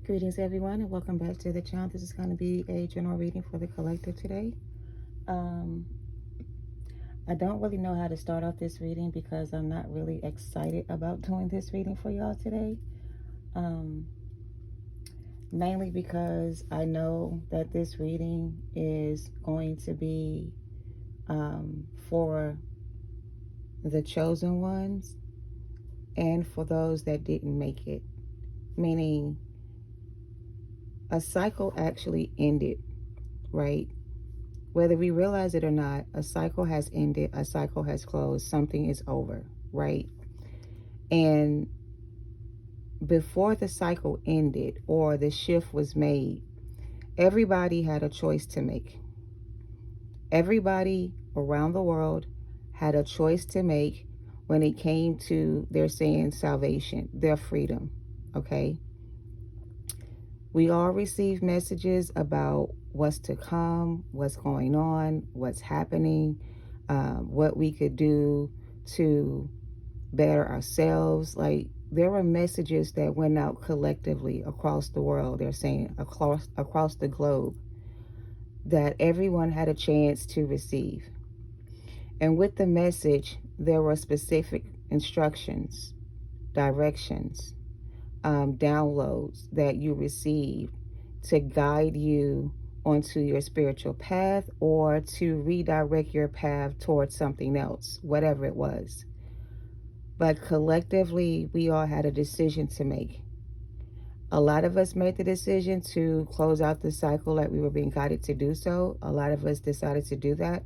Greetings, everyone, and welcome back to the channel. This is going to be a general reading for the collective today. Um, I don't really know how to start off this reading because I'm not really excited about doing this reading for y'all today. Um, Mainly because I know that this reading is going to be for the chosen ones and for those that didn't make it. Meaning, a cycle actually ended, right? Whether we realize it or not, a cycle has ended, a cycle has closed, something is over, right? And before the cycle ended or the shift was made, everybody had a choice to make. Everybody around the world had a choice to make when it came to their saying salvation, their freedom, okay? We all receive messages about what's to come, what's going on, what's happening, what we could do to better ourselves. Like, there were messages that went out collectively across the world. They're saying across the globe that everyone had a chance to receive. And with the message, there were specific instructions, directions, downloads that you received to guide you onto your spiritual path or to redirect your path towards something else, whatever it was. But collectively, we all had a decision to make. A lot of us made the decision to close out the cycle like we were being guided to do so. A lot of us decided to do that.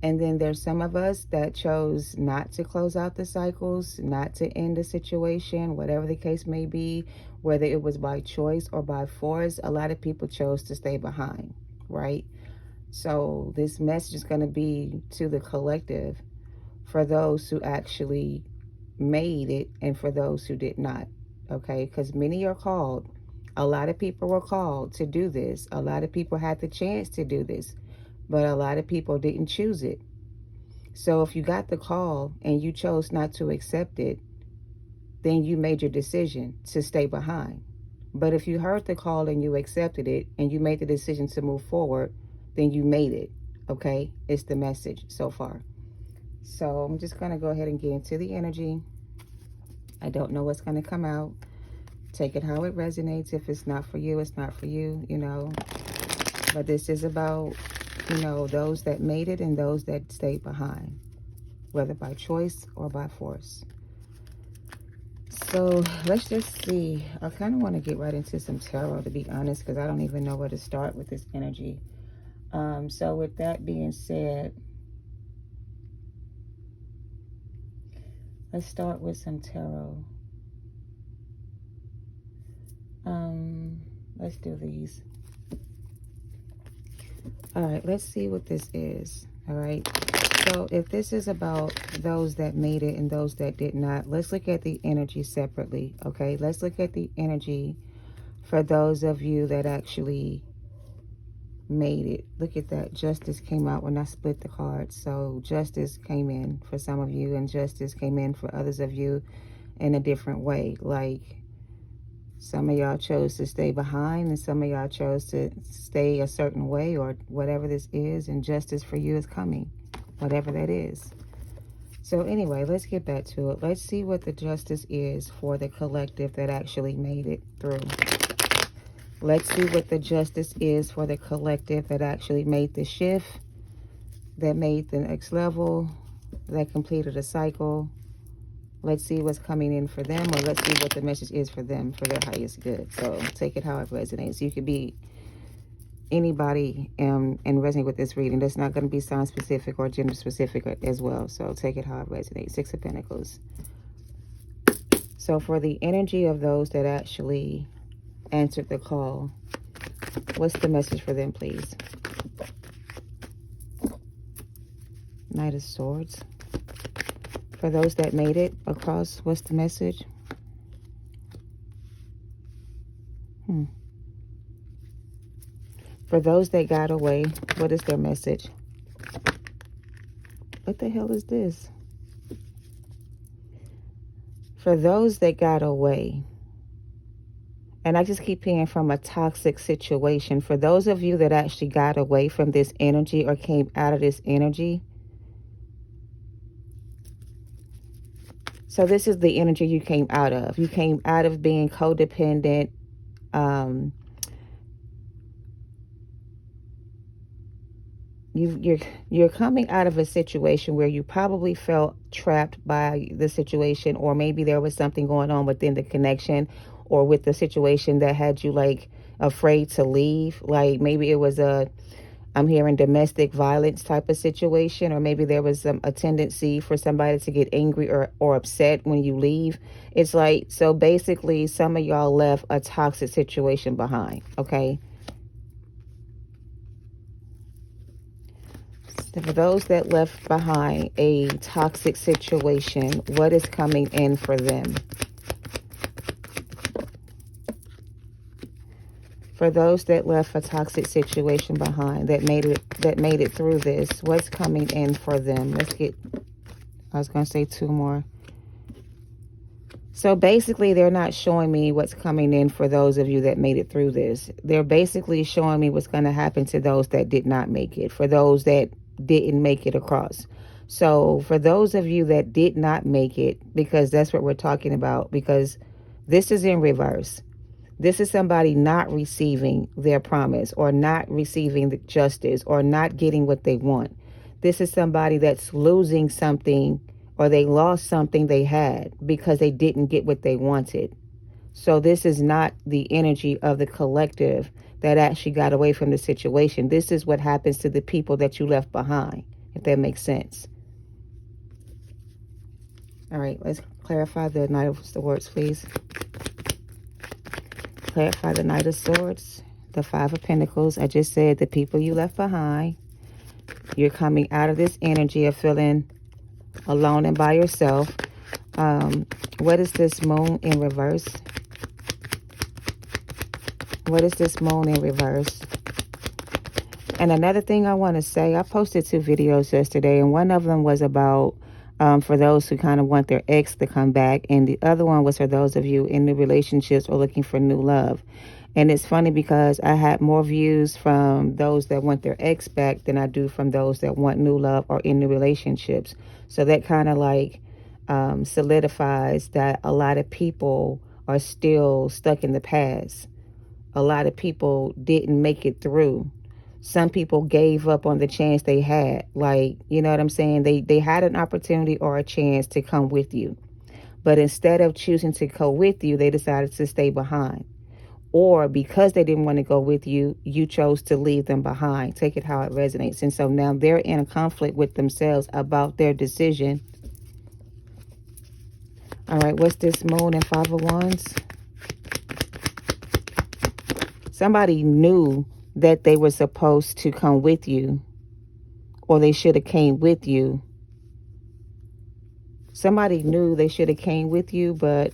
And then there's some of us that chose not to close out the cycles, not to end the situation, whatever the case may be, whether it was by choice or by force. A lot of people chose to stay behind, right? So this message is going to be to the collective for those who actually made it and for those who did not, okay? Because many are called. A lot of people were called to do this. A lot of people had the chance to do this, but a lot of people didn't choose it. So if you got the call and you chose not to accept it, then you made your decision to stay behind. But if you heard the call and you accepted it and you made the decision to move forward, then you made it, okay? It's the message so far. So I'm just going to go ahead and get into the energy. I don't know what's going to come out. Take it how it resonates. If it's not for you, it's not for you, you know. But this is about, you know, those that made it and those that stayed behind, whether by choice or by force. So let's just see. I kind of want to get right into some tarot, to be honest, because I don't even know where to start with this energy. So with that being said, let's start with some tarot. Let's do these. All right, let's see what this is. All right. So if this is about those that made it and those that did not, let's look at the energy separately, okay? Let's look at the energy for those of you that actually made it. Look at that. Justice came out when I split the cards. So justice came in for some of you and justice came in for others of you in a different way. Like, some of y'all chose to stay behind and some of y'all chose to stay a certain way or whatever this is, and justice for you is coming, whatever that is. So anyway, let's get back to it. Let's see what the justice is for the collective that actually made it through. Let's see what the justice is for the collective that actually made the shift, that made the next level, that completed a cycle. Let's see what's coming in for them, or let's see what the message is for them for their highest good. So take it how it resonates. You could be anybody and resonate with this reading. That's not going to be sign specific or gender specific as well. So take it how it resonates. Six of Pentacles. So for the energy of those that actually answered the call, what's the message for them, please? Knight of Swords. For those that made it across, what's the message? For those that got away, what is their message? What the hell is this? For those that got away, And I just keep hearing from a toxic situation. For those of you that actually got away from this energy or came out of this energy, so this is the energy you came out of. You came out of being codependent, you're coming out of a situation where you probably felt trapped by the situation, or maybe there was something going on within the connection or with the situation that had you like afraid to leave. Like maybe it was I'm hearing domestic violence type of situation, or maybe there was a tendency for somebody to get angry or upset when you leave. It's like, so basically some of y'all left a toxic situation behind, okay? So for those that left behind a toxic situation, what is coming in for them? For those that left a toxic situation behind, that made it through this, what's coming in for them? Let's get, I was going to say two more. So basically, they're not showing me what's coming in for those of you that made it through this. They're basically showing me what's going to happen to those that did not make it, for those that didn't make it across. So for those of you that did not make it, because that's what we're talking about, because this is in reverse. This is somebody not receiving their promise, or not receiving the justice, or not getting what they want. This is somebody that's losing something, or they lost something they had because they didn't get what they wanted. So this is not the energy of the collective that actually got away from the situation. This is what happens to the people that you left behind, if that makes sense. All right, let's clarify the Knight of Swords, please. Clarify the Knight of Swords, the Five of Pentacles. I just said the people you left behind. You're coming out of this energy of feeling alone and by yourself. What is this Moon in reverse? What is this Moon in reverse? And another thing I want to say, I posted 2 videos yesterday, and one of them was about for those who kind of want their ex to come back, and the other one was for those of you in new relationships or looking for new love. And it's funny because I had more views from those that want their ex back than I do from those that want new love or in new relationships. So that kind of like solidifies that a lot of people are still stuck in the past. A lot of people didn't make it through. Some people gave up on the chance they had. Like, you know what I'm saying? They had an opportunity or a chance to come with you. But instead of choosing to go with you, they decided to stay behind. Or because they didn't want to go with you, you chose to leave them behind. Take it how it resonates. And so now they're in a conflict with themselves about their decision. All right, what's this Moon and Five of Wands? Somebody knew that they were supposed to come with you, or they should have came with you. Somebody knew they should have came with you, but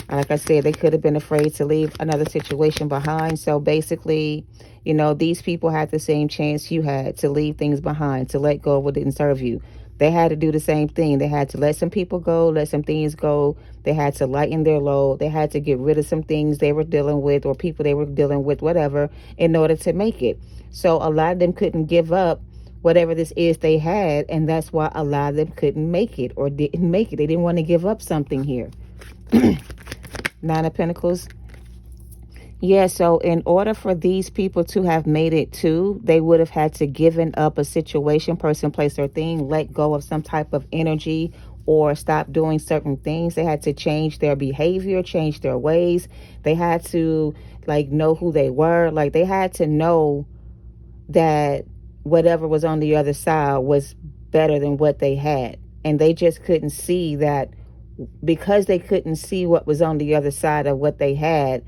like I said, they could have been afraid to leave another situation behind. So basically, you know, these people had the same chance you had to leave things behind, to let go of what didn't serve you. They had to do the same thing. They had to let some people go, let some things go. They had to lighten their load. They had to get rid of some things they were dealing with, or people they were dealing with, whatever, in order to make it. So a lot of them couldn't give up whatever this is they had, and that's why a lot of them couldn't make it or didn't make it. They didn't want to give up something here. Nine of Pentacles. Yeah, so in order for these people to have made it too, they would have had to given up a situation, person, place, or thing, let go of some type of energy, or stop doing certain things. They had to change their behavior, change their ways. They had to like know who they were. Like they had to know that whatever was on the other side was better than what they had. And they just couldn't see that. Because they couldn't see what was on the other side of what they had,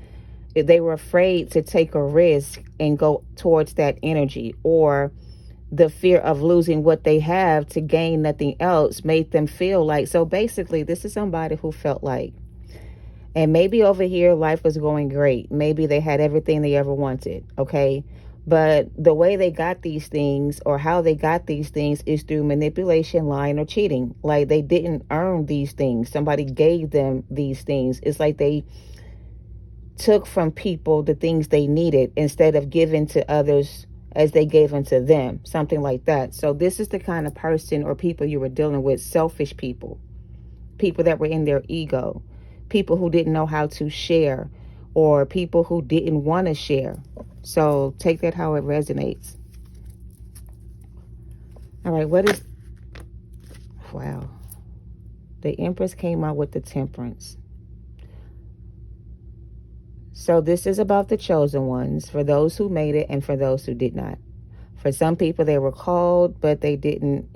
they were afraid to take a risk and go towards that energy, or the fear of losing what they have to gain nothing else made them feel like. So basically, this is somebody who felt like, and maybe over here life was going great. Maybe they had everything they ever wanted, okay? But the way they got these things, or how they got these things, is through manipulation, lying, or cheating. Like they didn't earn these things. Somebody gave them these things. It's like they took from people the things they needed instead of giving to others as they gave unto them, something like that. So this is the kind of person or people you were dealing with: selfish people, people that were in their ego, people who didn't know how to share, or people who didn't want to share. So take that how it resonates. All right, what is, wow. The Empress came out with the Temperance. So this is about the chosen ones, for those who made it and for those who did not. For some people, they were called, but they didn't,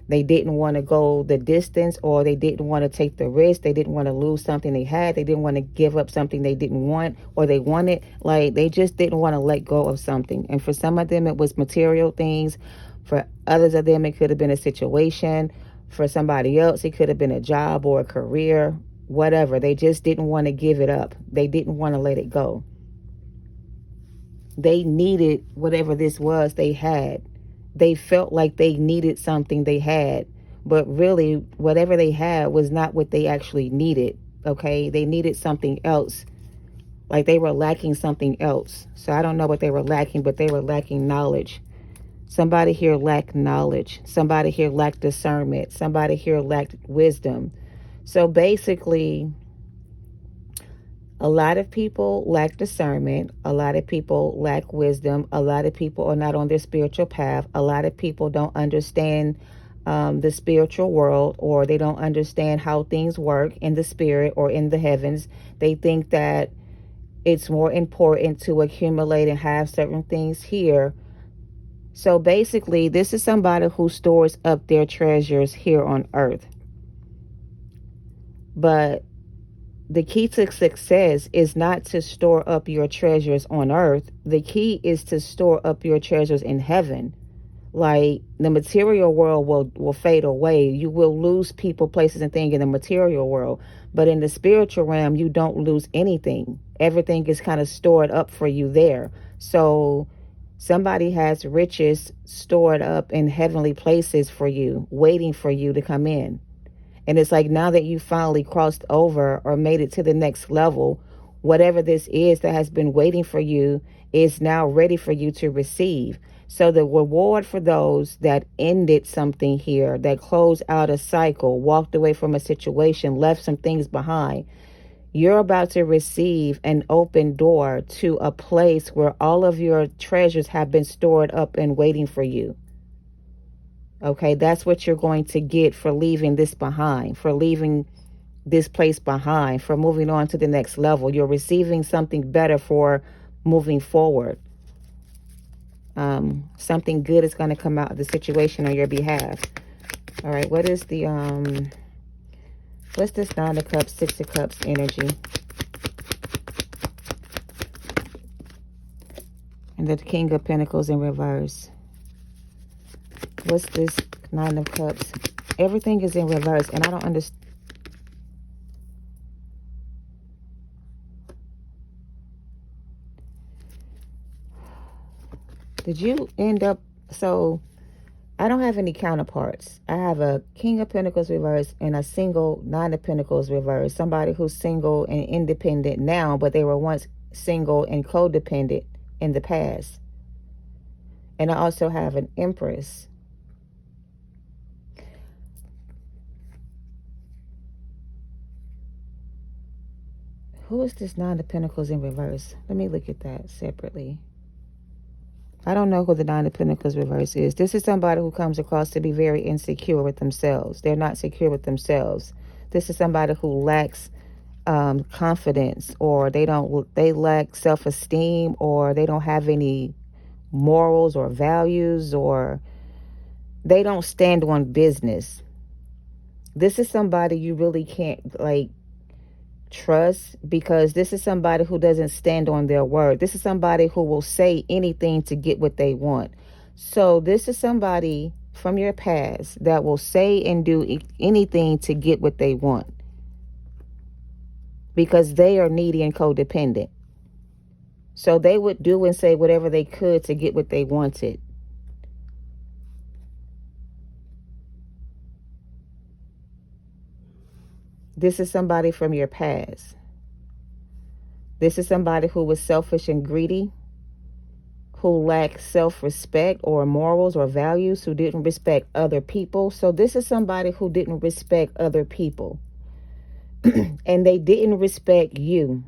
they didn't want to go the distance, or they didn't want to take the risk. They didn't want to lose something they had. They didn't want to give up something they didn't want, or they wanted. Like, they just didn't want to let go of something. And for some of them, it was material things. For others of them, it could have been a situation. For somebody else, it could have been a job or a career, whatever. They just didn't want to give it up. They didn't want to let it go. They needed whatever this was they had. They felt like they needed something they had, but really whatever they had was not what they actually needed. Okay, they needed something else. Like, they were lacking something else. So I don't know what they were lacking, but they were lacking knowledge. Somebody here lacked knowledge. Somebody here lacked discernment. Somebody here lacked wisdom. So basically, a lot of people lack discernment. A lot of people lack wisdom. A lot of people are not on their spiritual path. A lot of people don't understand the spiritual world, or they don't understand how things work in the spirit or in the heavens. They think that it's more important to accumulate and have certain things here. So basically, this is somebody who stores up their treasures here on earth. But the key to success is not to store up your treasures on earth. The key is to store up your treasures in heaven. Like, the material world will fade away. You will lose people, places, and things in the material world. But in the spiritual realm, you don't lose anything. Everything is kind of stored up for you there. So somebody has riches stored up in heavenly places for you, waiting for you to come in. And it's like, now that you finally crossed over or made it to the next level, whatever this is that has been waiting for you is now ready for you to receive. So the reward for those that ended something here, that closed out a cycle, walked away from a situation, left some things behind, you're about to receive an open door to a place where all of your treasures have been stored up and waiting for you. Okay, that's what you're going to get for leaving this behind, for leaving this place behind, for moving on to the next level. You're receiving something better for moving forward. Something good is going to come out of the situation on your behalf. All right, what is the what's this Nine of Cups, Six of Cups energy? And the King of Pentacles in reverse. What's this Nine of Cups? Everything is in reverse, and I don't understand. Did you end up, so I don't have any counterparts. I have a King of Pentacles reverse and a single Nine of Pentacles reverse. Somebody who's single and independent now, but they were once single and codependent in the past. And I also have an Empress. Who is this Nine of Pentacles in reverse? Let me look at that separately. I don't know who the Nine of Pentacles reverse is. This is somebody who comes across to be very insecure with themselves. They're not secure with themselves. This is somebody who lacks confidence, or they lack self-esteem, or they don't have any morals or values, or they don't stand on business. This is somebody you really can't trust, because this is somebody who doesn't stand on their word. This is somebody who will say anything to get what they want. So this is somebody from your past that will say and do anything to get what they want, because they are needy and codependent. So they would do and say whatever they could to get what they wanted. This is somebody from your past. This is somebody who was selfish and greedy, who lacked self-respect or morals or values, who didn't respect other people. So this is somebody who didn't respect other people. And they didn't respect you.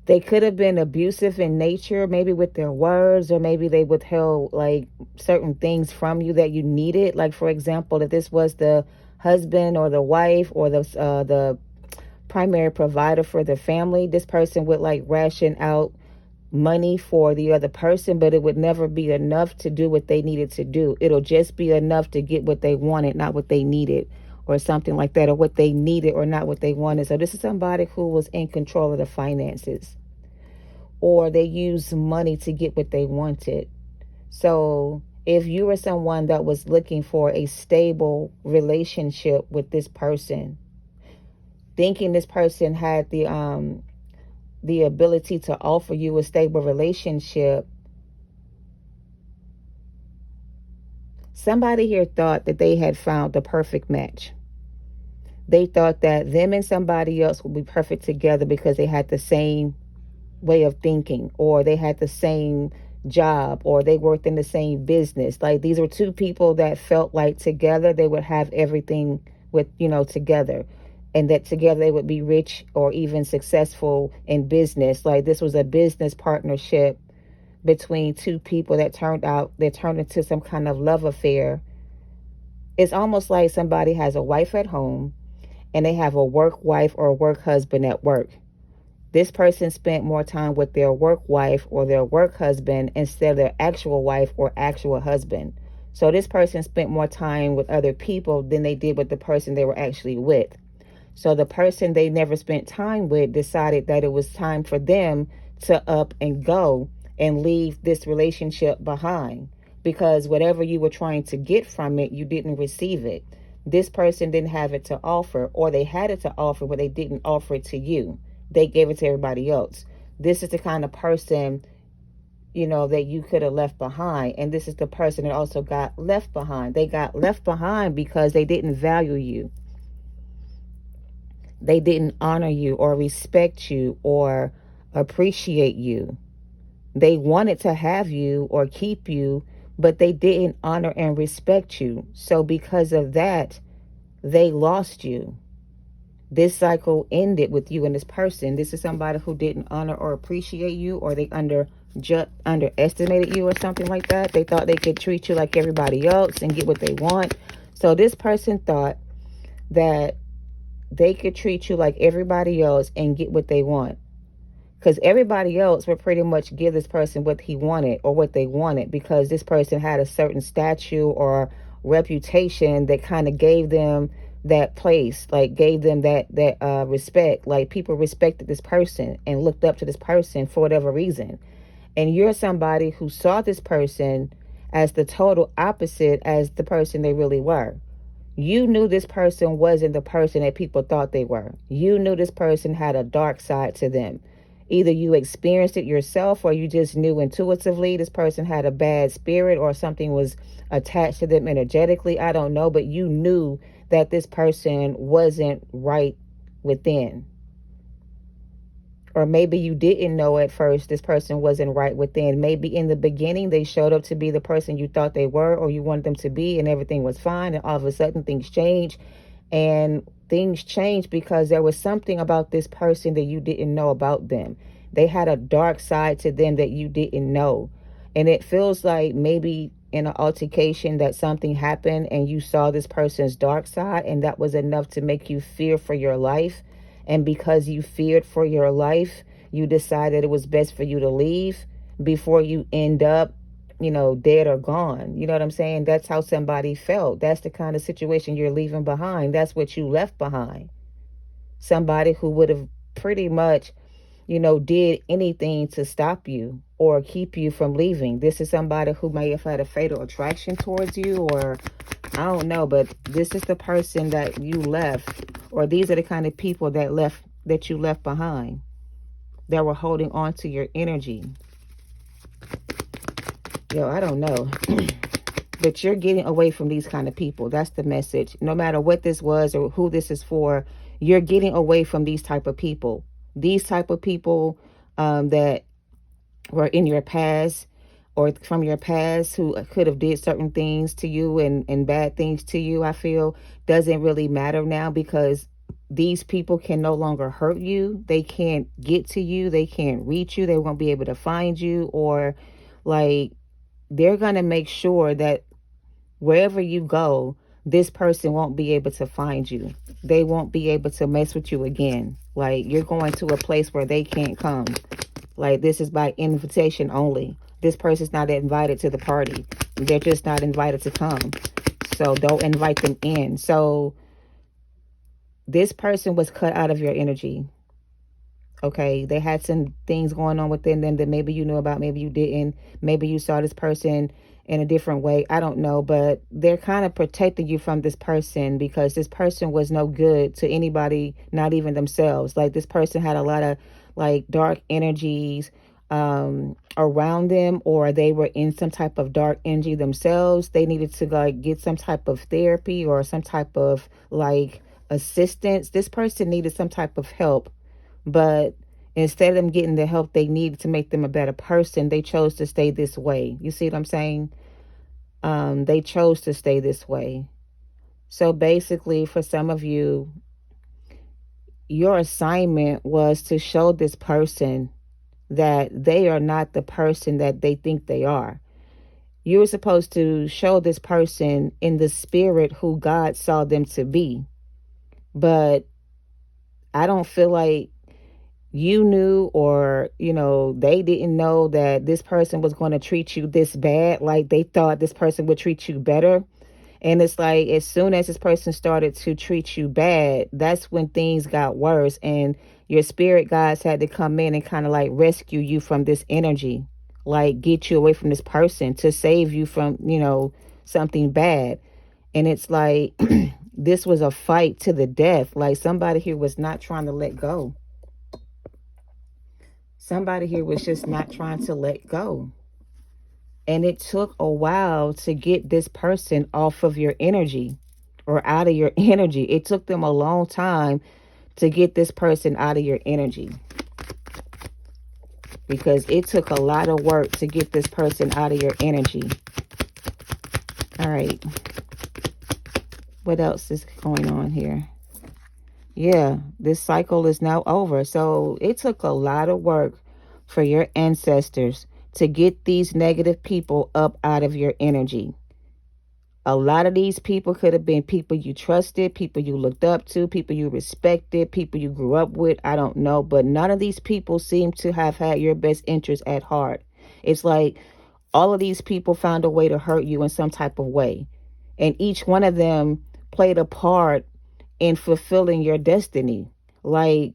They could have been abusive in nature, maybe with their words, or maybe they withheld like certain things from you that you needed. Like, for example, if this was the husband or the wife or the primary provider for the family, this person would like ration out money for the other person, but it would never be enough to do what they needed to do. It'll just be enough to get what they wanted, not what they needed, or something like that, or what they needed or not what they wanted. So this is somebody who was in control of the finances, or they used money to get what they wanted. So if you were someone that was looking for a stable relationship with this person, thinking this person had the ability to offer you a stable relationship, somebody here thought that they had found the perfect match. They thought that them and somebody else would be perfect together because they had the same way of thinking, or they had the same job, or they worked in the same business. Like, these were two people that felt like together they would have everything with, together, and that together they would be rich or even successful in business. Like, this was a business partnership between two people that turned into some kind of love affair. It's almost like somebody has a wife at home and they have a work wife or a work husband at work. This person spent more time with their work wife or their work husband instead of their actual wife or actual husband. So this person spent more time with other people than they did with the person they were actually with. So the person they never spent time with decided that it was time for them to up and go and leave this relationship behind, because whatever you were trying to get from it, you didn't receive it. This person didn't have it to offer, or they had it to offer, but they didn't offer it to you. They gave it to everybody else. This is the kind of person, that you could have left behind. And this is the person that also got left behind. They got left behind because they didn't value you. They didn't honor you or respect you or appreciate you. They wanted to have you or keep you, but they didn't honor and respect you. So because of that, they lost you. This cycle ended with you and this person. This is somebody who didn't honor or appreciate you, or they underestimated you or something like that. They thought they could treat you like everybody else and get what they want. So this person thought that they could treat you like everybody else and get what they want, because everybody else would pretty much give this person what he wanted or what they wanted, because this person had a certain stature or reputation that kind of gave them that place, like gave them that respect. Like, people respected this person and looked up to this person for whatever reason. And you're somebody who saw this person as the total opposite as the person they really were. You knew this person wasn't the person that people thought they were. You knew this person had a dark side to them. Either you experienced it yourself, or you just knew intuitively this person had a bad spirit or something was attached to them energetically. I don't know, but you knew that this person wasn't right within. Or maybe you didn't know at first this person wasn't right within. Maybe in the beginning they showed up to be the person you thought they were or you wanted them to be, and everything was fine, and all of a sudden things change. And things change because there was something about this person that you didn't know about them. They had a dark side to them that you didn't know. And it feels like maybe in an altercation that something happened and you saw this person's dark side, and that was enough to make you fear for your life. And because you feared for your life, you decided it was best for you to leave before you end up, dead or gone. You know what I'm saying? That's how somebody felt. That's the kind of situation you're leaving behind. That's what you left behind. Somebody who would have pretty much, did anything to stop you or keep you from leaving. This is somebody who may have had a fatal attraction towards you, or I don't know, but this is the person that you left, or these are the kind of people that you left behind, that were holding on to your energy. I don't know. But you're getting away from these kind of people. That's the message. No matter what this was or who this is for, you're getting away from these type of people. These type of people that were in your past or from your past who could have did certain things to you and bad things to you, I feel doesn't really matter now, because these people can no longer hurt you. They can't get to you. They can't reach you. They won't be able to find you, or like they're going to make sure that wherever you go, this person won't be able to find you. They won't be able to mess with you again. Like, you're going to a place where they can't come. Like, this is by invitation only. This person's not invited to the party. They're just not invited to come. So don't invite them in. So this person was cut out of your energy. Okay, they had some things going on within them that maybe you knew about, maybe you didn't. Maybe you saw this person in a different way. I don't know, but they're kind of protecting you from this person because this person was no good to anybody, not even themselves. Like, this person had a lot of like dark energies around them, or they were in some type of dark energy themselves. They needed to like get some type of therapy or some type of like assistance. This person needed some type of help, but instead of them getting the help they needed to make them a better person, they chose to stay this way. You see what I'm saying? They chose to stay this way. So basically, for some of you, your assignment was to show this person that they are not the person that they think they are. You were supposed to show this person in the spirit who God saw them to be. But I don't feel like you knew, or they didn't know that this person was going to treat you this bad. Like, they thought this person would treat you better, and it's like as soon as this person started to treat you bad, that's when things got worse, and your spirit guides had to come in and kind of like rescue you from this energy, like get you away from this person to save you from something bad. And it's like this was a fight to the death. Like, somebody here was not trying to let go. Somebody here was just not trying to let go. And it took a while to get this person off of your energy or out of your energy. It took them a long time to get this person out of your energy, because it took a lot of work to get this person out of your energy. All right. What else is going on here? Yeah, this cycle is now over. So it took a lot of work for your ancestors to get these negative people up out of your energy. A lot of these people could have been people you trusted, people you looked up to, people you respected, people you grew up with. I don't know. But none of these people seem to have had your best interest at heart. It's like all of these people found a way to hurt you in some type of way. And each one of them played a part in fulfilling your destiny. Like,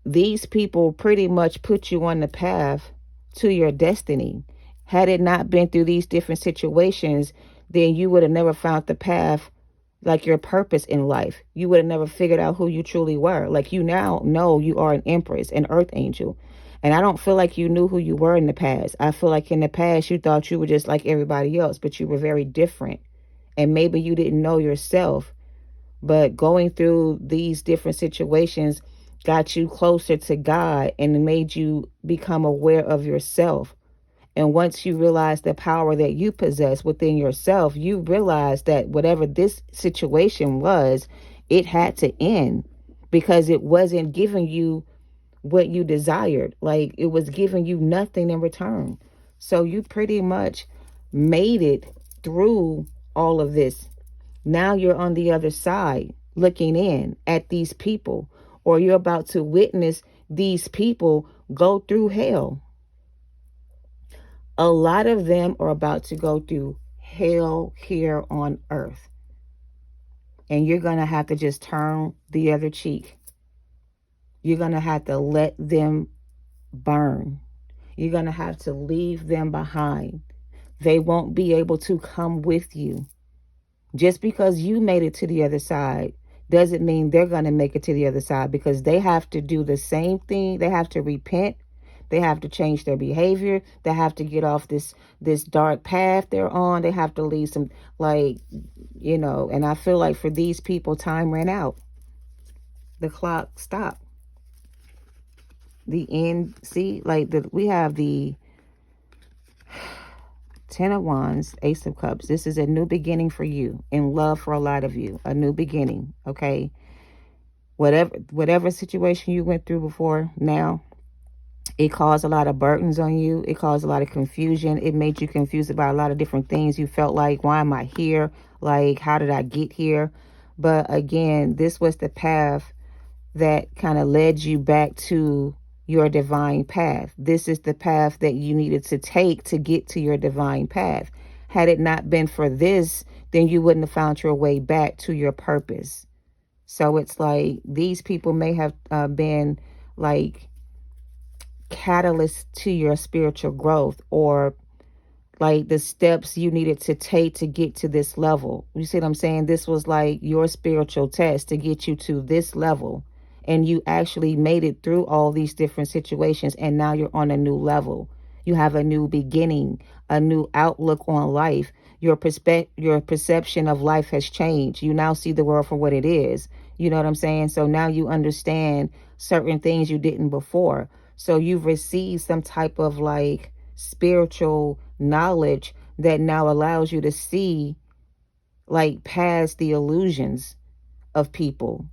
these people pretty much put you on the path to your destiny. Had it not been through these different situations, then you would have never found the path, like your purpose in life. You would have never figured out who you truly were. Like, you now know you are an empress, an earth angel. And I don't feel like you knew who you were in the past. I feel like in the past you thought you were just like everybody else, but you were very different. And maybe you didn't know yourself. But going through these different situations got you closer to God and made you become aware of yourself. And once you realize the power that you possess within yourself, you realize that whatever this situation was, it had to end, because it wasn't giving you what you desired. Like, it was giving you nothing in return. So you pretty much made it through all of this. Now you're on the other side looking in at these people, or you're about to witness these people go through hell. A lot of them are about to go through hell here on earth. And you're going to have to just turn the other cheek. You're going to have to let them burn. You're going to have to leave them behind. They won't be able to come with you. Just because you made it to the other side doesn't mean they're going to make it to the other side, because they have to do the same thing. They have to repent. They have to change their behavior. They have to get off this dark path they're on. They have to leave some, and I feel like for these people, time ran out. The clock stopped. the end. See, like we have the Ten of Wands, Ace of Cups. This is a new beginning for you, in love for a lot of you. A new beginning, okay? Whatever situation you went through before now, it caused a lot of burdens on you. It caused a lot of confusion. It made you confused about a lot of different things. You felt like, why am I here? Like, how did I get here? But again, this was the path that kind of led you back to your divine path. This is the path that you needed to take to get to your divine path. Had it not been for this, then you wouldn't have found your way back to your purpose. So it's like these people may have been like catalysts to your spiritual growth, or like the steps you needed to take to get to this level. You see what I'm saying? This was like your spiritual test to get you to this level. And you actually made it through all these different situations. And now you're on a new level. You have a new beginning, a new outlook on life. Your perception of life has changed. You now see the world for what it is. You know what I'm saying? So now you understand certain things you didn't before. So you've received some type of like spiritual knowledge that now allows you to see like past the illusions of people.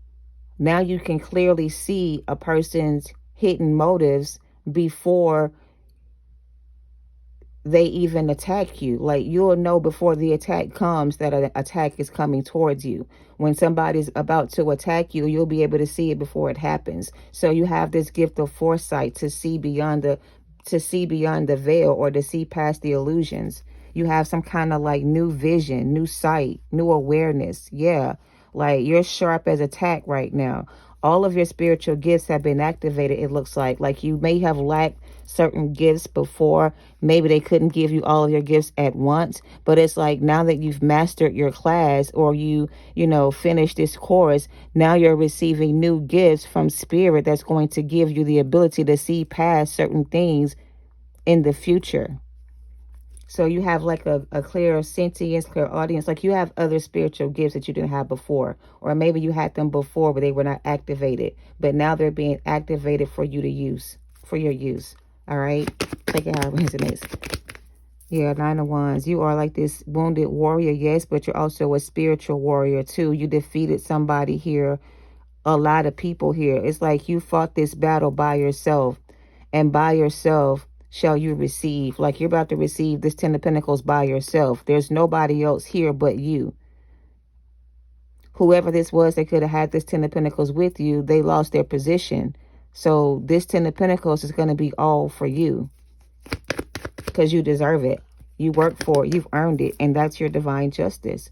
Now you can clearly see a person's hidden motives before they even attack you. Like you'll know before the attack comes that an attack is coming towards you. When somebody's about to attack you, you'll be able to see it before it happens. So you have this gift of foresight to see beyond the veil, or to see past the illusions. You have some kind of like new vision, new sight, new awareness. Yeah. Like you're sharp as a tack right now. All of your spiritual gifts have been activated, it looks like you may have lacked certain gifts before. Maybe they couldn't give you all of your gifts at once, but it's like now that you've mastered your class, or you finished this course, now you're receiving new gifts from spirit that's going to give you the ability to see past certain things in the future. So you have like a clear sentience, clear audience, like you have other spiritual gifts that you didn't have before, or maybe you had them before, but they were not activated, but now they're being activated for you to use, for your use. All right. Take it how it resonates. Yeah. 9 of Wands. You are like this wounded warrior. Yes. But you're also a spiritual warrior too. You defeated somebody here. A lot of people here. It's like you fought this battle by yourself, and by yourself shall you receive. Like you're about to receive this 10 of Pentacles by yourself. There's nobody else here but you. Whoever this was that could have had this 10 of Pentacles with you, they lost their position. So this 10 of Pentacles is going to be all for you, because you deserve it. You work for it. You've earned it. And that's your divine justice.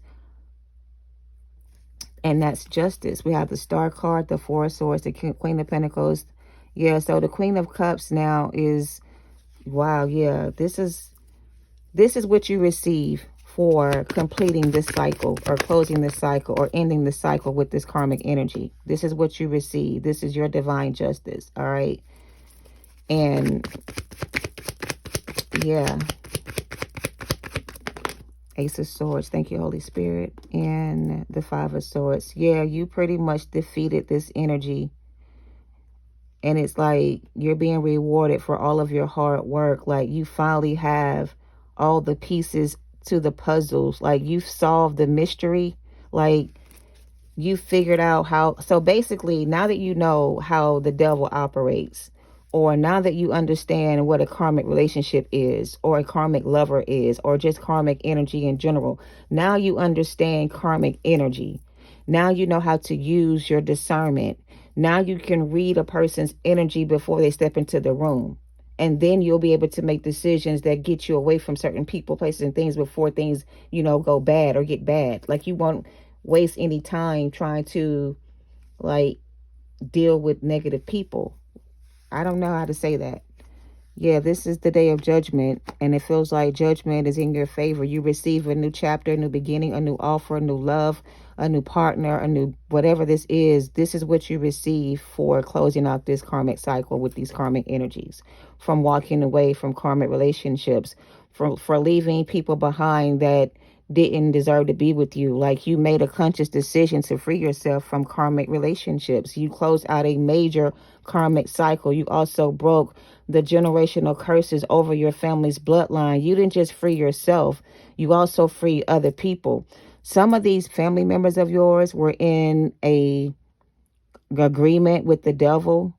And that's justice. We have the Star card, the Four of Swords, the Queen of Pentacles. Yeah, so the Queen of Cups now is, wow, yeah, this is what you receive for completing this cycle, or closing this cycle, or ending the cycle with this karmic energy. This is what you receive. This is your divine justice. All right. And yeah. Ace of Swords. Thank you, Holy Spirit. And the Five of Swords. Yeah, you pretty much defeated this energy. And it's like you're being rewarded for all of your hard work. Like you finally have all the pieces to the puzzles. Like you've solved the mystery. Like you figured out how. So basically, now that you know how the devil operates, or now that you understand what a karmic relationship is, or a karmic lover is, or just karmic energy in general, now you understand karmic energy. Now you know how to use your discernment. Now you can read a person's energy before they step into the room. And then you'll be able to make decisions that get you away from certain people, places, and things before things, go bad or get bad. Like you won't waste any time trying to like deal with negative people. I don't know how to say that. Yeah, this is the day of judgment, and it feels like judgment is in your favor. You receive a new chapter, a new beginning, a new offer, a new love, a new partner, a new whatever this is. This is what you receive for closing out this karmic cycle with these karmic energies, from walking away from karmic relationships, for leaving people behind that didn't deserve to be with you. Like, you made a conscious decision to free yourself from karmic relationships. You closed out a major karmic cycle. You also broke the generational curses over your family's bloodline. You didn't just free yourself, you also free other people. Some of these family members of yours were in a agreement with the devil.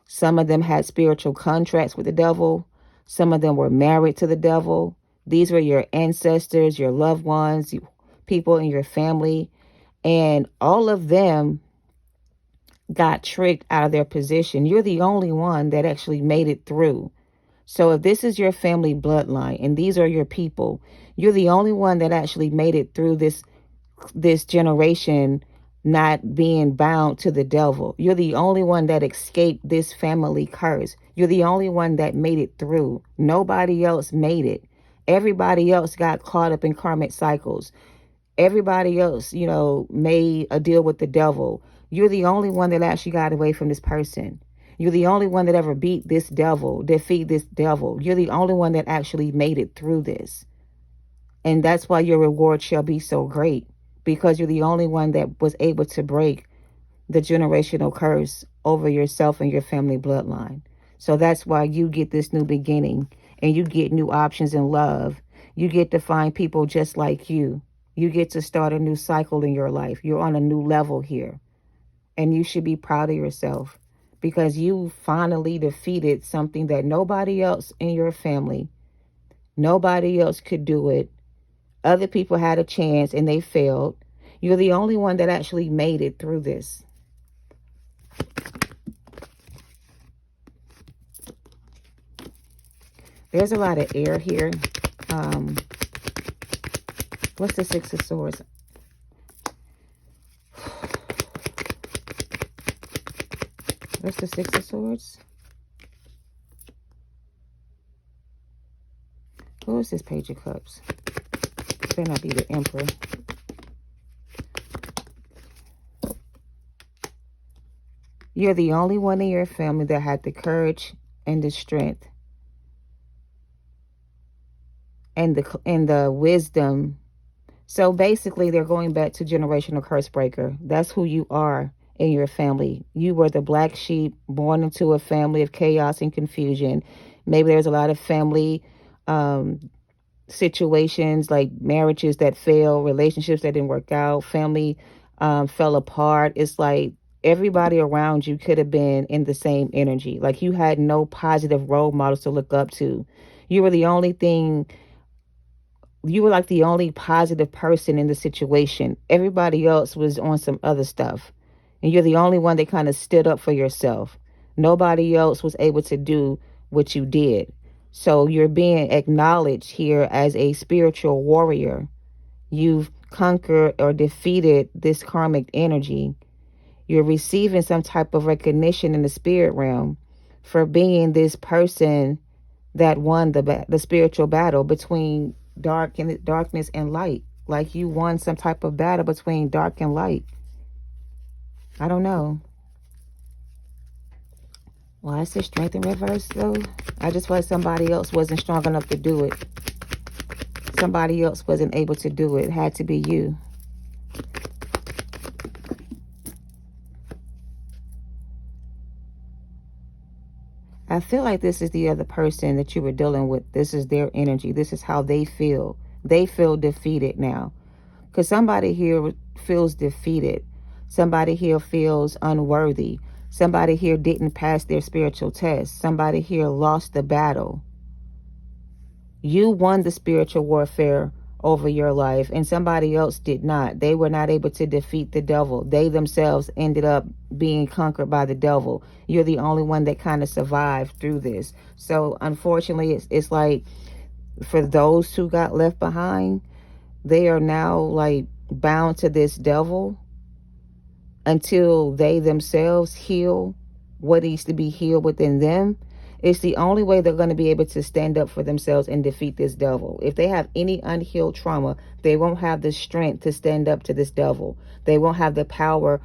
Some of them had spiritual contracts with the devil. Some of them were married to the devil. These were your ancestors, your loved ones, people in your family. And all of them got tricked out of their position. You're the only one that actually made it through. So if this is your family bloodline and these are your people, you're the only one that actually made it through this generation not being bound to the devil. You're the only one that escaped this family curse. You're the only one that made it through. Nobody else made it. Everybody else got caught up in karmic cycles. Everybody else, made a deal with the devil. You're the only one that actually got away from this person. You're the only one that ever beat this devil, defeat this devil. You're the only one that actually made it through this. And that's why your reward shall be so great, because you're the only one that was able to break the generational curse over yourself and your family bloodline. So that's why you get this new beginning, and you get new options in love. You get to find people just like you. You get to start a new cycle in your life. You're on a new level here. And you should be proud of yourself, because you finally defeated something that nobody else in your family, nobody else could do it. Other people had a chance and they failed. You're the only one that actually made it through this. There's a lot of air here. What's the Six of Swords? What's the Six of Swords? Who is this Page of Cups? It better not be the Emperor. You're the only one in your family that had the courage and the strength and the wisdom. So basically, they're going back to generational curse breaker. That's who you are in your family. You were the black sheep born into a family of chaos and confusion. Maybe there's a lot of family situations, like marriages that fail, relationships that didn't work out, family fell apart. It's like everybody around you could have been in the same energy. Like, you had no positive role models to look up to. You were the only thing. You were like the only positive person in the situation. Everybody else was on some other stuff. And you're the only one that kind of stood up for yourself. Nobody else was able to do what you did. So you're being acknowledged here as a spiritual warrior. You've conquered or defeated this karmic energy. You're receiving some type of recognition in the spirit realm for being this person that won the spiritual battle between darkness and light. Like, you won some type of battle between dark and light. I don't know. Why is there strength in reverse, though? I just feel like somebody else wasn't strong enough to do it. Somebody else wasn't able to do it. It had to be you. I feel like this is the other person that you were dealing with. This is their energy. This is how they feel. They feel defeated now. Because somebody here feels defeated. Somebody here feels unworthy. Somebody here didn't pass their spiritual test. Somebody here lost the battle. You won the spiritual warfare over your life, and somebody else did not. They were not able to defeat the devil. They themselves ended up being conquered by the devil. You're the only one that kind of survived through this. So unfortunately, it's like, for those who got left behind, they are now like bound to this devil until they themselves heal what needs to be healed within them. It's the only way they're going to be able to stand up for themselves and defeat this devil. If they have any unhealed trauma, they won't have the strength to stand up to this devil. They won't have the power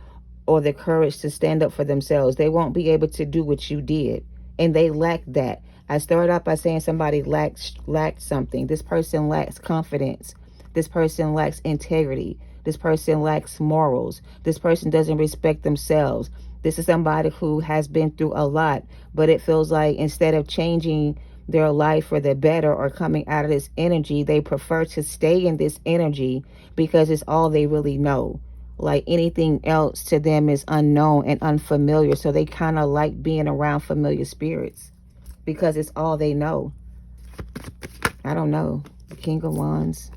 or the courage to stand up for themselves. They won't be able to do what you did. And they lack that. I started out by saying somebody lacked something. This person lacks confidence. This person lacks integrity. This person lacks morals. This person doesn't respect themselves. This is somebody who has been through a lot, but it feels like instead of changing their life for the better or coming out of this energy, they prefer to stay in this energy because it's all they really know. Like anything else to them is unknown and unfamiliar. So they kind of like being around familiar spirits because it's all they know. I don't know. The King of Wands.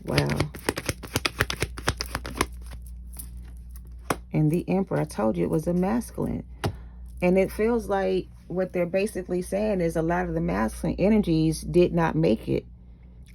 Wow. And the Emperor, I told you it was a masculine. And it feels like what they're basically saying is a lot of the masculine energies did not make it.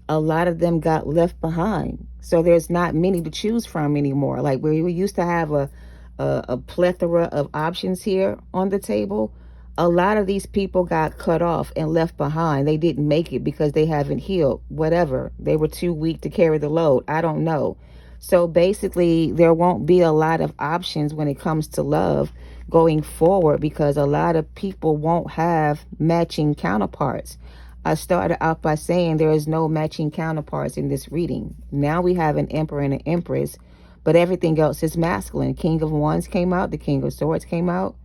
A lot of them got left behind. So there's not many to choose from anymore. Like where we used to have a plethora of options here on the table, a lot of these people got cut off and left behind. They didn't make it because they haven't healed, whatever. They were too weak to carry the load. I don't know. So basically, there won't be a lot of options when it comes to love going forward because a lot of people won't have matching counterparts. I started out by saying there is no matching counterparts in this reading. Now we have an Emperor and an Empress, but everything else is masculine. King of Wands came out. The King of Swords came out.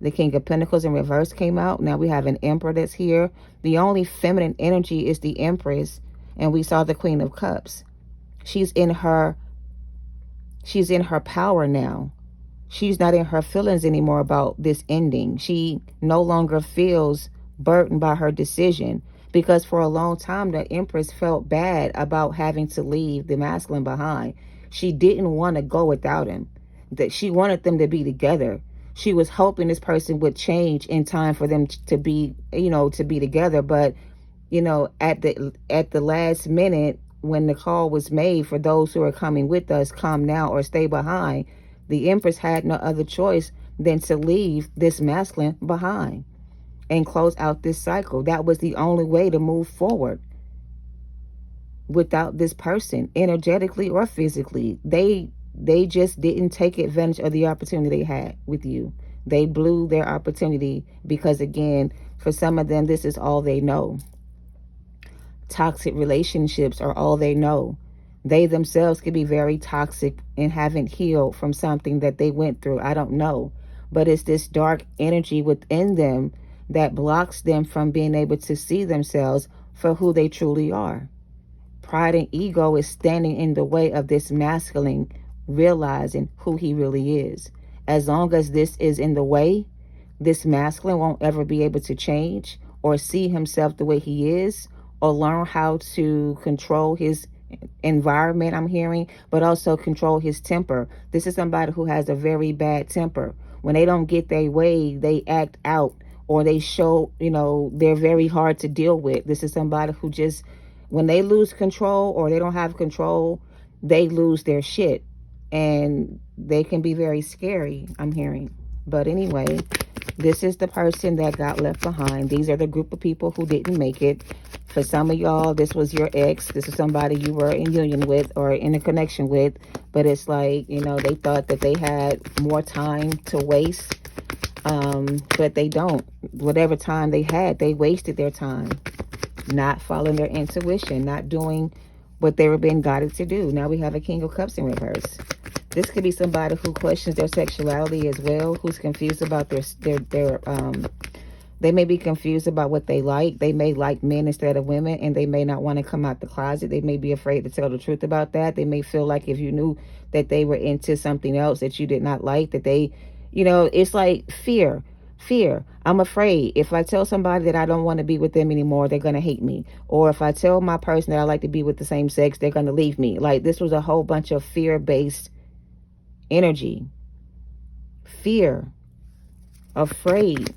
The King of Pentacles in reverse came out. Now we have an Emperor that's here. The only feminine energy is the Empress, and we saw the Queen of Cups. She's in her power now. She's not in her feelings anymore about this ending. She no longer feels burdened by her decision because for a long time the Empress felt bad about having to leave the masculine behind. She didn't want to go without him. That she wanted them to be together. She was hoping this person would change in time for them to be, to be together. But, at the last minute, when the call was made for those who are coming with us, come now or stay behind, the Empress had no other choice than to leave this masculine behind and close out this cycle. That was the only way to move forward without this person, energetically or physically. They just didn't take advantage of the opportunity they had with you. They blew their opportunity because, again, for some of them, this is all they know. Toxic relationships are all they know. They themselves could be very toxic and haven't healed from something that they went through. I don't know. But it's this dark energy within them that blocks them from being able to see themselves for who they truly are. Pride and ego is standing in the way of this masculine realizing who he really is. As long as this is in the way, this masculine won't ever be able to change or see himself the way he is or learn how to control his environment, I'm hearing, but also control his temper. This is somebody who has a very bad temper. When they don't get their way, they act out or they show, they're very hard to deal with. This is somebody who just, when they lose control or they don't have control, they lose their shit. And they can be very scary, I'm hearing. But anyway, this is the person that got left behind. These are the group of people who didn't make it. For some of y'all, this was your ex. This is somebody you were in union with or in a connection with. But it's like, they thought that they had more time to waste. But they don't. Whatever time they had, they wasted their time. Not following their intuition. Not doing what they were being guided to do. Now we have a King of Cups in reverse. This could be somebody who questions their sexuality as well, who's confused about they may be confused about what they like. They may like men instead of women, and they may not want to come out the closet. They may be afraid to tell the truth about that. They may feel like if you knew that they were into something else that you did not like, that they, it's like fear. I'm afraid if I tell somebody that I don't want to be with them anymore, they're going to hate me. Or if I tell my person that I like to be with the same sex, they're going to leave me. Like this was a whole bunch of fear-based energy. Fear. Afraid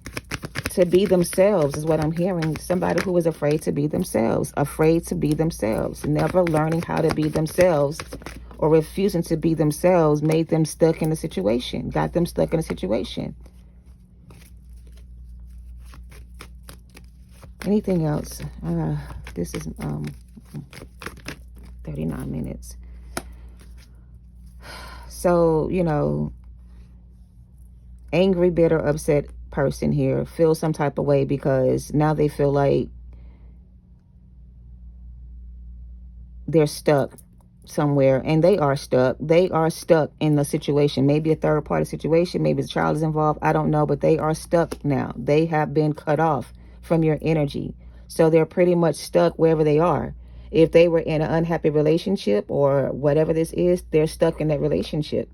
to be themselves is what I'm hearing. Somebody who is afraid to be themselves. Afraid to be themselves. Never learning how to be themselves or refusing to be themselves made them stuck in a situation. Got them stuck in a situation. Anything else? This is 39 minutes. So, angry, bitter, upset person here feels some type of way because now they feel like they're stuck somewhere, and they are stuck. They are stuck in the situation. Maybe a third party situation. Maybe the child is involved. I don't know, but they are stuck now. They have been cut off from your energy. So they're pretty much stuck wherever they are. If they were in an unhappy relationship or whatever this is, they're stuck in that relationship.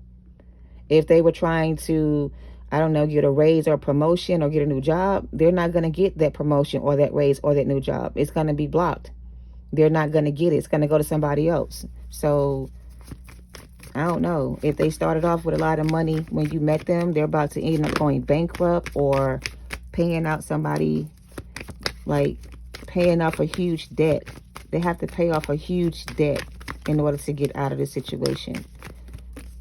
If they were trying to, I don't know, get a raise or a promotion or get a new job, they're not going to get that promotion or that raise or that new job. It's going to be blocked. They're not going to get it. It's going to go to somebody else. So I don't know. If they started off with a lot of money when you met them, they're about to end up going bankrupt or paying out somebody, like paying off a huge debt. They have to pay off a huge debt in order to get out of this situation.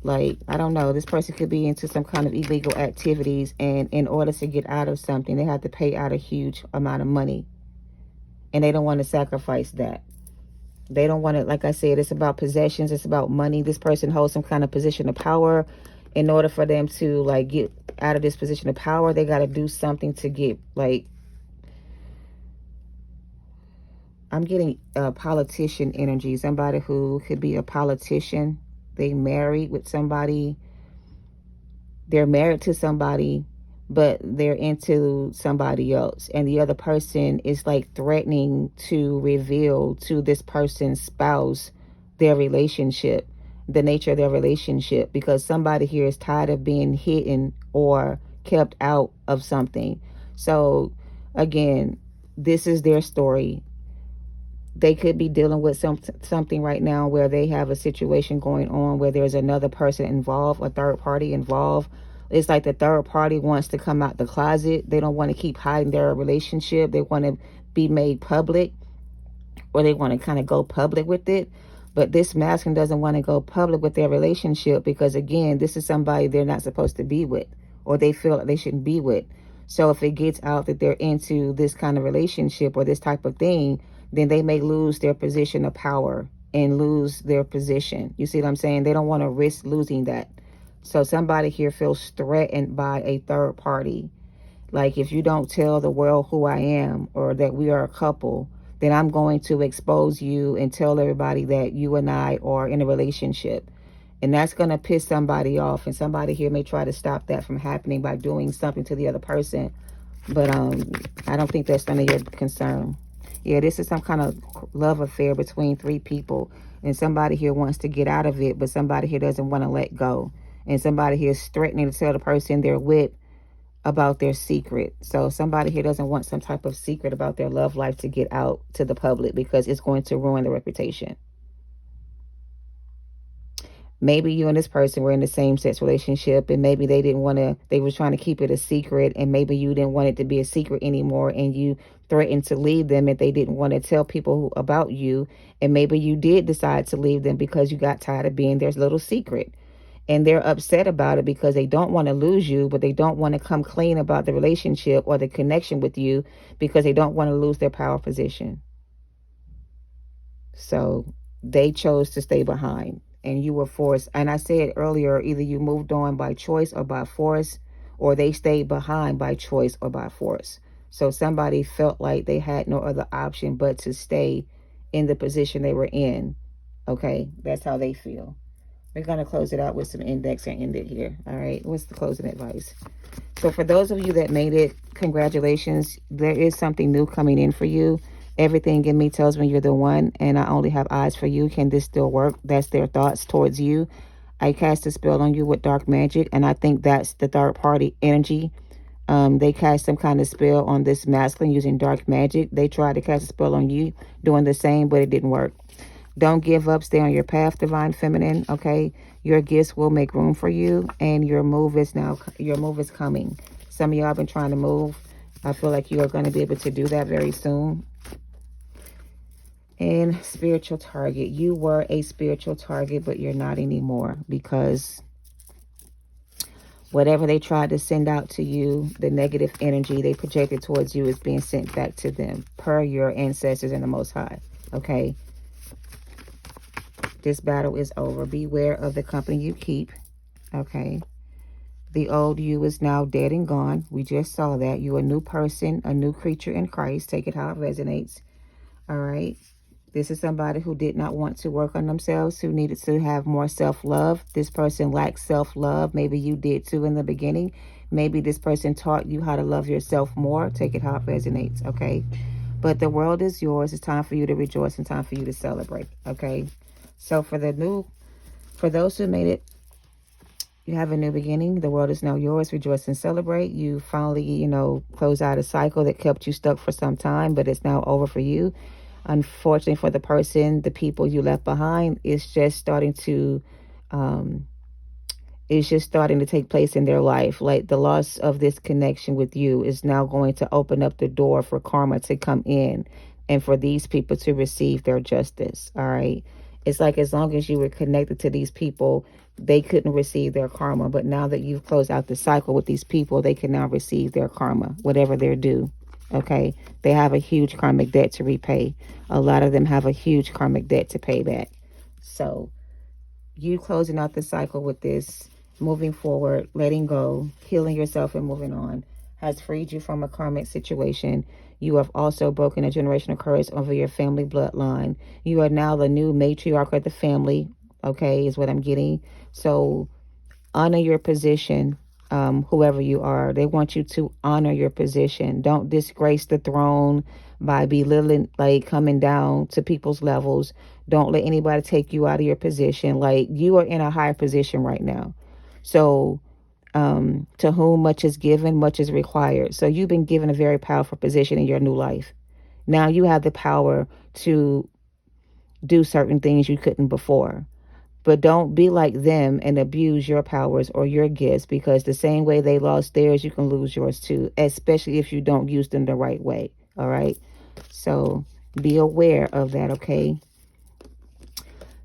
Like, I don't know, this person could be into some kind of illegal activities, and in order to get out of something, they have to pay out a huge amount of money. And they don't want to sacrifice that. They don't want to, like I said, it's about possessions, it's about money. This person holds some kind of position of power. In order for them to, like, get out of this position of power, they got to do something to get, like, I'm getting a politician energy. Somebody who could be a politician. They married with somebody. They're married to somebody, but they're into somebody else. And the other person is like threatening to reveal to this person's spouse their relationship, the nature of their relationship, because somebody here is tired of being hidden or kept out of something. So again, this is their story. They could be dealing with something right now where they have a situation going on where there's another person involved, a third party involved. It's like the third party wants to come out the closet. They don't want to keep hiding their relationship. They want to be made public, or they want to kind of go public with it. But this masculine doesn't want to go public with their relationship because, again, this is somebody they're not supposed to be with, or they feel like they shouldn't be with. So if it gets out that they're into this kind of relationship or this type of thing, then they may lose their position of power and lose their position. You see what I'm saying? They don't want to risk losing that. So somebody here feels threatened by a third party. Like, if you don't tell the world who I am or that we are a couple, then I'm going to expose you and tell everybody that you and I are in a relationship. And that's going to piss somebody off. And somebody here may try to stop that from happening by doing something to the other person. But I don't think that's none of your concern. Yeah, this is some kind of love affair between three people. And somebody here wants to get out of it, but somebody here doesn't want to let go. And somebody here is threatening to tell the person they're with about their secret. So somebody here doesn't want some type of secret about their love life to get out to the public because it's going to ruin the reputation. Maybe you and this person were in the same sex relationship, and maybe they didn't want to, they were trying to keep it a secret, and maybe you didn't want it to be a secret anymore, and you threatened to leave them if they didn't want to tell people about you. And maybe you did decide to leave them because you got tired of being their little secret. And they're upset about it because they don't want to lose you, but they don't want to come clean about the relationship or the connection with you because they don't want to lose their power position. So they chose to stay behind. And you were forced. And I said earlier, either you moved on by choice or by force, or they stayed behind by choice or by force. So somebody felt like they had no other option but to stay in the position they were in. Okay, that's how they feel. We're going to close it out with some index and end it here. All right, what's the closing advice? So for those of you that made it, congratulations. There is something new coming in for you. Everything in me tells me you're the one, and I only have eyes for you. Can this still work? That's their thoughts towards you. I cast a spell on you with dark magic, and I think that's the third party energy. They cast some kind of spell on this masculine using dark magic. They tried to cast a spell on you doing the same, but it didn't work. Don't give up. Stay on your path, divine feminine. Okay, your gifts will make room for you, and your move is coming. Some of y'all have been trying to move. I feel like you are going to be able to do that very soon. And spiritual target. You were a spiritual target, but you're not anymore, because whatever they tried to send out to you, the negative energy they projected towards you, is being sent back to them per your ancestors and the Most High. Okay. This battle is over. Beware of the company you keep. Okay. The old you is now dead and gone. We just saw that. You're a new person, a new creature in Christ. Take it how it resonates. All right. This is somebody who did not want to work on themselves, who needed to have more self-love. This person lacks self-love. Maybe you did too in the beginning. Maybe this person taught you how to love yourself more. Take it how it resonates, okay? But the world is yours. It's time for you to rejoice and time for you to celebrate, okay? So for those who made it, you have a new beginning. The world is now yours. Rejoice and celebrate. You finally, close out a cycle that kept you stuck for some time, but it's now over for you. Unfortunately for the person, the people you left behind, it's just starting to take place in their life. Like the loss of this connection with you is now going to open up the door for karma to come in and for these people to receive their justice. All right. It's like as long as you were connected to these people, they couldn't receive their karma. But now that you've closed out the cycle with these people, they can now receive their karma, whatever they're due. Okay. They have a huge karmic debt to repay. A lot of them have a huge karmic debt to pay back. So you closing out the cycle with this, moving forward, letting go, healing yourself and moving on, has freed you from a karmic situation. You have also broken a generational curse over your family bloodline. You are now the new matriarch of the family, okay, is what I'm getting. So honor your position, whoever you are. They want you to honor your position. Don't disgrace the throne by belittling, like coming down to people's levels. Don't let anybody take you out of your position. Like you are in a higher position right now. So to whom much is given, much is required. So you've been given a very powerful position in your new life. Now you have the power to do certain things you couldn't before. But don't be like them and abuse your powers or your gifts, because the same way they lost theirs, you can lose yours too, especially if you don't use them the right way. All right. So be aware of that. Okay.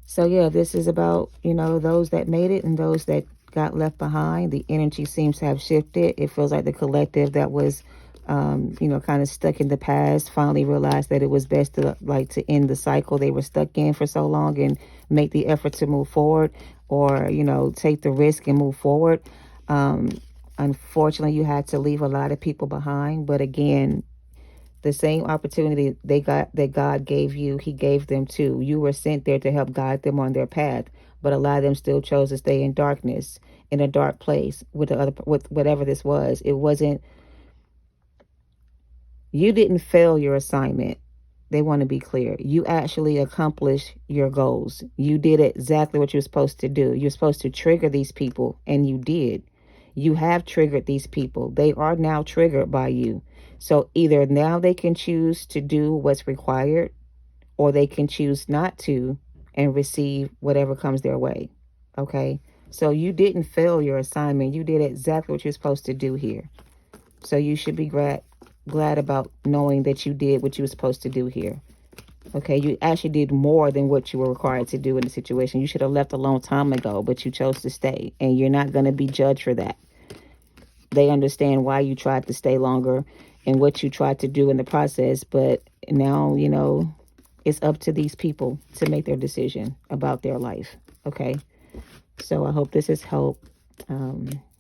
So yeah, this is about, those that made it and those that got left behind. The energy seems to have shifted. It feels like the collective that was, kind of stuck in the past finally realized that it was best to end the cycle they were stuck in for so long and make the effort to move forward, or, take the risk and move forward. Unfortunately, you had to leave a lot of people behind. But again, the same opportunity that God gave you, he gave them too. You were sent there to help guide them on their path. But a lot of them still chose to stay in darkness, in a dark place with whatever this was. It wasn't, you didn't fail your assignment. They want to be clear. You actually accomplished your goals. You did exactly what you're supposed to do. You're supposed to trigger these people, and you did. You have triggered these people. They are now triggered by you. So either now they can choose to do what's required, or they can choose not to and receive whatever comes their way. Okay. So you didn't fail your assignment. You did exactly what you're supposed to do here. So you should be glad about knowing that you did what you were supposed to do here. Okay. You actually did more than what you were required to do in the situation. You should have left a long time ago, but you chose to stay, and you're not going to be judged for that. They understand why you tried to stay longer and what you tried to do in the process. But now, it's up to these people to make their decision about their life. Okay. So I hope this has helped.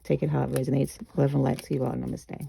Take it how it resonates. Love and light to you all. Namaste.